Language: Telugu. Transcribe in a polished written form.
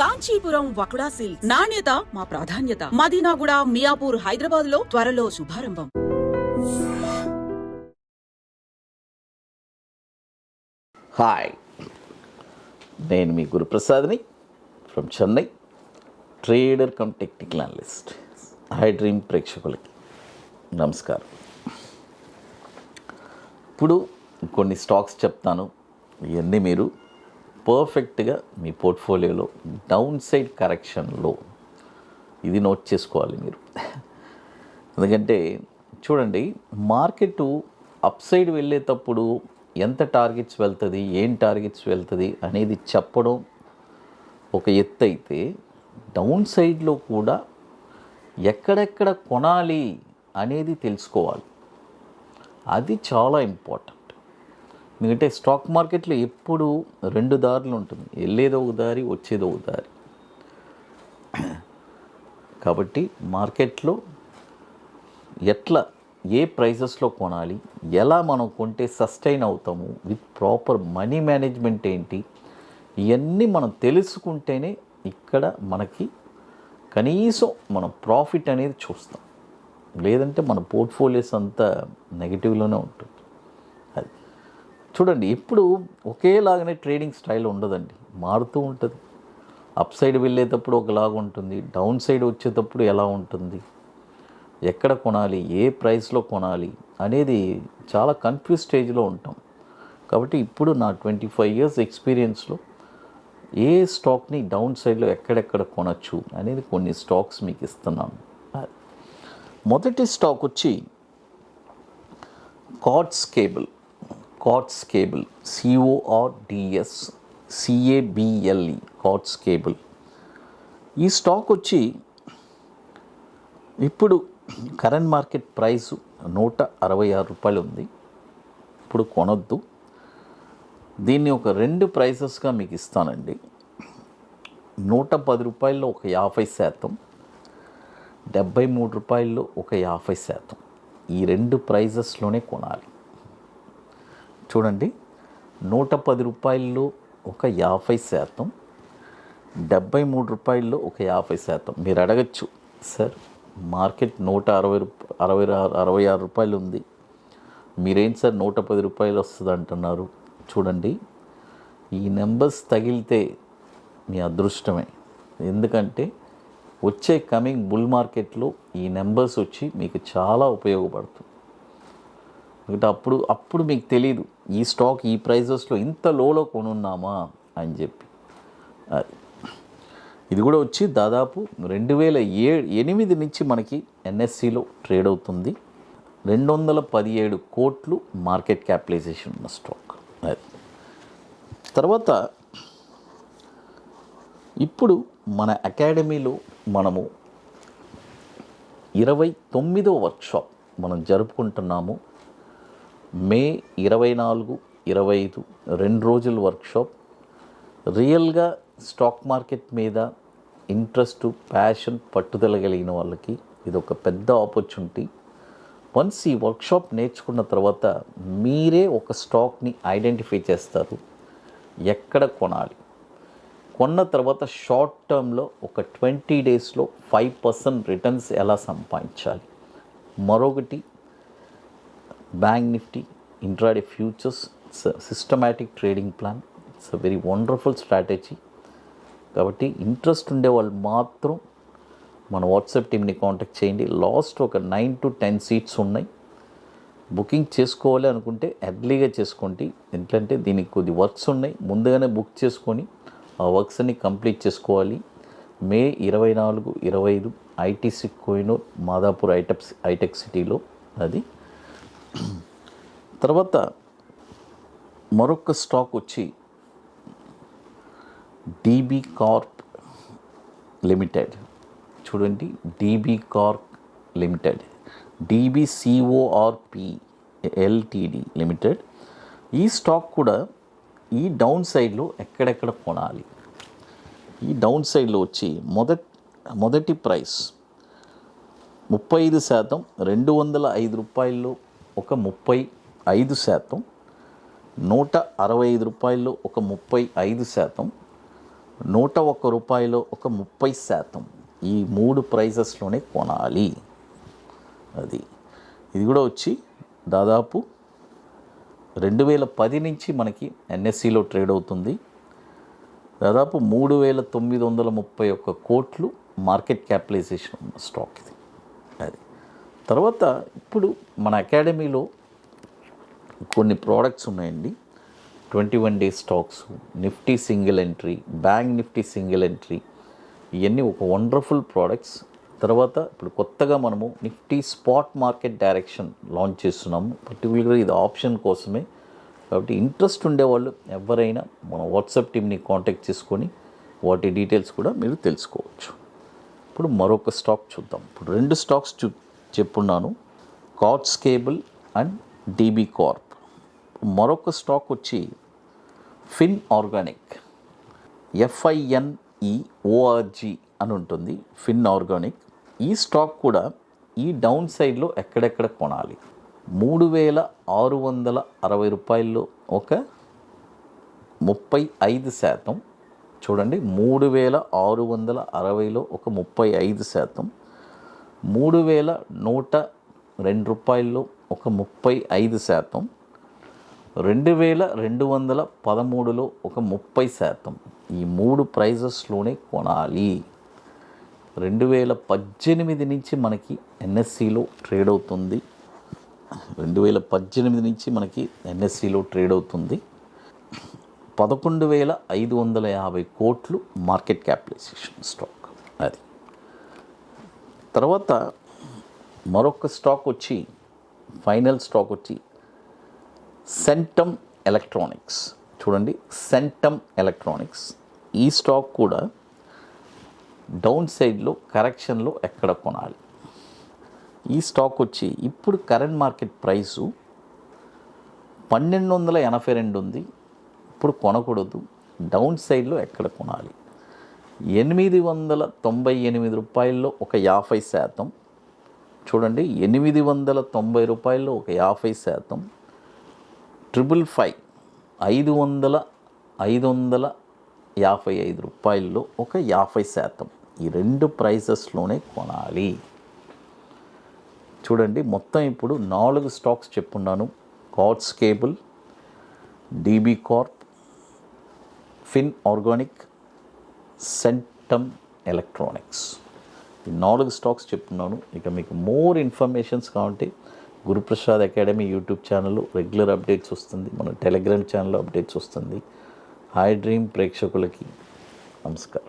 కాంచీపురం వకుడా సిల్క్స్ నాణ్యత మా ప్రాధాన్యత. మదీనాగూడ, మియాపూర్, హైదరాబాద్ లో త్వరలో శుభారంభం. హాయ్, నేను మీ గురుప్రసాద్ని from Chennai, trader cum technical analyst. Hi dream ప్రేక్షకులకి నమస్కారం. ఇప్పుడు కొన్ని స్టాక్స్ చెప్తాను. ఇవన్నీ మీరు పర్ఫెక్ట్గా మీ పోర్ట్ఫోలియోలో డౌన్ సైడ్ కరెక్షన్లో ఇది నోట్ చేసుకోవాలి మీరు. ఎందుకంటే చూడండి, మార్కెట్ అప్ సైడ్ వెళ్ళేటప్పుడు ఎంత టార్గెట్స్ వెళ్తుంది, ఏం టార్గెట్స్ వెళ్తుంది అనేది చెప్పడం ఒక ఎత్తు అయితే, డౌన్ సైడ్లో కూడా ఎక్కడెక్కడ కొనాలి అనేది తెలుసుకోవాలి. అది చాలా ఇంపార్టెంట్. ఎందుకంటే స్టాక్ మార్కెట్లో ఎప్పుడు రెండు దారులు ఉంటుంది, వెళ్ళేదో ఒక దారి, వచ్చేదో ఒక దారి. కాబట్టి మార్కెట్లో ఎట్లా ఏ ప్రైజెస్లో కొనాలి, ఎలా మనం కొంటే సస్టైన్ అవుతాము, విత్ ప్రాపర్ మనీ మేనేజ్మెంట్ ఏంటి, ఇవన్నీ మనం తెలుసుకుంటేనే ఇక్కడ మనకి కనీసం మనం ప్రాఫిట్ అనేది చూస్తాం. లేదంటే మన పోర్ట్ఫోలియోస్ అంతా నెగిటివ్లోనే ఉంటుంది. అది చూడండి, ఎప్పుడు ఒకేలాగానే ట్రేడింగ్ స్టైల్ ఉండదండి, మారుతూ ఉంటుంది. అప్ సైడ్ వెళ్ళేటప్పుడు ఒకలాగా ఉంటుంది, డౌన్ సైడ్ వచ్చేటప్పుడు ఎలా ఉంటుంది, ఎక్కడ కొనాలి, ఏ ప్రైస్లో కొనాలి అనేది చాలా కన్ఫ్యూజ్ స్టేజ్లో ఉంటాం. కాబట్టి ఇప్పుడు నా 25 years ఎక్స్పీరియన్స్లో ఏ స్టాక్ని డౌన్ సైడ్లో ఎక్కడెక్కడ కొనచ్చు అనేది కొన్ని స్టాక్స్ మీకు ఇస్తున్నాను. మొదటి స్టాక్ వచ్చి cards cable. Cards cable, CORDSCABLE, cards cable. ఈ స్టాక్ వచ్చి ఇప్పుడు కరెంట్ మార్కెట్ ప్రైస్ 166 రూపాయలు ఉంది. ఇప్పుడు కొనొద్దు. దీన్ని ఒక రెండు ప్రైసెస్గా మీకు ఇస్తానండి. 110 రూపాయల్లో ఒక 50%, 73 రూపాయల్లో ఒక 50%. ఈ రెండు ప్రైజెస్లోనే కొనాలి. చూడండి, 110 రూపాయల్లో ఒక 50%, 73 రూపాయల్లో ఒక 50%. మీరు అడగచ్చు, సార్ మార్కెట్ 166 రూపాయలు ఉంది, మీరేంటి సార్ 110 రూపాయలు వస్తుంది అంటున్నారు. చూడండి, ఈ నెంబర్స్ తగిలితే మీ అదృష్టమే. ఎందుకంటే వచ్చే కమింగ్ బుల్ మార్కెట్లో ఈ నెంబర్స్ వచ్చి మీకు చాలా ఉపయోగపడుతుంది. ఎందుకంటే అప్పుడు మీకు తెలియదు ఈ స్టాక్ ఈ ప్రైజెస్లో ఇంత లోలో కొనున్నామా అని చెప్పి. ఇది కూడా వచ్చి దాదాపు 2008 నుంచి మనకి ఎన్ఎస్సిలో ట్రేడ్ అవుతుంది. 217 కోట్లు మార్కెట్ క్యాపిటలైజేషన్ ఉన్న స్టాక్. తర్వాత ఇప్పుడు మన అకాడమీలో మనము 29వ వర్క్షాప్ మనం జరుపుకుంటున్నాము. మే 24, 25 2 రోజుల వర్క్షాప్. రియల్గా స్టాక్ మార్కెట్ మీద ఇంట్రెస్ట్, ప్యాషన్, పట్టుదల కలిగిన వాళ్ళకి ఇది ఒక పెద్ద ఆపర్చునిటీ. వన్స్ ఈ వర్క్షాప్ నేర్చుకున్న తర్వాత మీరే ఒక స్టాక్ని ఐడెంటిఫై చేస్తారు, ఎక్కడ కొనాలి, కొన్న తర్వాత షార్ట్ టర్మ్లో ఒక 20 డేస్లో 5% రిటర్న్స్ ఎలా సంపాదించాలి. మరొకటి bank Nifty, intraday futures, systematic trading plan. It's a very wonderful strategy. కాబట్టి ఇంట్రెస్ట్ ఉండే వాళ్ళు మాత్రం మన వాట్సాప్ టీమ్ని కాంటాక్ట్ చేయండి. లాస్ట్ ఒక 9 to 10 సీట్స్ ఉన్నాయి. బుకింగ్ చేసుకోవాలి అనుకుంటే ఎర్లీగా చేసుకోండి. ఎందుకంటే దీనికి కొద్ది వర్క్స్ ఉన్నాయి, ముందుగానే బుక్ చేసుకొని ఆ వర్క్స్ అన్ని కంప్లీట్ చేసుకోవాలి. May 24, 25 ITC Kohinoor, Madhapur hitech సిటీలో అది. తర్వాత మరొక స్టాక్ వచ్చి డీబీ కార్ప్ లిమిటెడ్. చూడండి, DB Corp Limited, DBCORP LTD limited. ఈ స్టాక్ కూడా ఈ డౌన్ సైడ్లో ఎక్కడెక్కడ కొనాలి. ఈ డౌన్ సైడ్లో వచ్చి మొదటి ప్రైస్ 35%, 205 రూపాయల్లో ఒక 35%, 165 రూపాయల్లో ఒక 35%, రూపాయలో ఒక 30%. ఈ 3 ప్రైజెస్లోనే కొనాలి. ఇది కూడా వచ్చి దాదాపు 2010 నుంచి మనకి ఎన్ఎస్సిలో ట్రేడ్ అవుతుంది. దాదాపు 3,931 కోట్లు మార్కెట్ క్యాపిటలైజేషన్ ఉన్న స్టాక్ ఇది. తర్వాత ఇప్పుడు మన అకాడమీలో కొన్ని ప్రోడక్ట్స్ ఉన్నాయండి. 21 day stocks, Nifty single entry, bank Nifty single entry, ఇవన్నీ ఒక వండర్ఫుల్ ప్రోడక్ట్స్. తర్వాత ఇప్పుడు కొత్తగా మనము Nifty spot market direction launch చేస్తున్నాము. పర్టికులర్గా ఇది ఆప్షన్ కోసమే, కాబట్టి ఇంట్రెస్ట్ ఉండేవాళ్ళు ఎవరైనా మన వాట్సాప్ టీమ్ని కాంటాక్ట్ చేసుకొని వాటి డీటెయిల్స్ కూడా మీరు తెలుసుకోవచ్చు. ఇప్పుడు మరొక స్టాక్ చూద్దాం. ఇప్పుడు 2 స్టాక్స్ చెప్పున్నాను, cords cable and DB corp. మరొక స్టాక్ వచ్చి ఫిన్ ఆర్గానిక్, FINEORG అని ఉంటుంది, ఫిన్ ఆర్గానిక్. ఈ స్టాక్ కూడా ఈ డౌన్ సైడ్లో ఎక్కడెక్కడ కొనాలి. 3,660 రూపాయల్లో ఒక 35%. చూడండి, 3,660లో ఒక 35%, 3,102 రూపాయల్లో ఒక 35%, 2,213లో ఒక 30%. ఈ 3 ప్రైజెస్లోనే కొనాలి. 2018 నుంచి మనకి ఎన్ఎస్సిలో ట్రేడ్ అవుతుంది. 2018 నుంచి మనకి ఎన్ఎస్సిలో ట్రేడ్ అవుతుంది. 11,550 కోట్లు మార్కెట్ క్యాపిటలైజేషన్ స్టాక్. అది తర్వాత మరొక స్టాక్ వచ్చి, ఫైనల్ స్టాక్ వచ్చి సెంటమ్ ఎలక్ట్రానిక్స్. చూడండి, సెంటమ్ ఎలక్ట్రానిక్స్. ఈ స్టాక్ కూడా డౌన్ సైడ్లో కరెక్షన్లో ఎక్కడ కొనాలి. ఈ స్టాక్ వచ్చి ఇప్పుడు కరెంట్ మార్కెట్ ప్రైసు 1,282 ఉంది. ఇప్పుడు కొనకూడదు. డౌన్ సైడ్లో ఎక్కడ కొనాలి. 898 రూపాయల్లో ఒక 50%. చూడండి, 890 రూపాయల్లో ఒక 50%, 555 రూపాయల్లో ఒక 50%. ఈ 2 ప్రైసెస్లోనే కొనాలి. చూడండి, మొత్తం ఇప్పుడు 4 స్టాక్స్ చెప్పున్నాను. Cords cable, DB corp, fine organic, Centum electronics. ఈ 4 స్టాక్స్ చెప్తున్నాను. ఇక మీకు మోర్ ఇన్ఫర్మేషన్స్ కావాలంటే గురుప్రసాద్ అకాడమీ యూట్యూబ్ ఛానల్లో రెగ్యులర్ అప్డేట్స్ వస్తుంది. మన టెలిగ్రామ్ ఛానల్లో అప్డేట్స్ వస్తుంది. హై డ్రీమ్ ప్రేక్షకులకి నమస్కారం.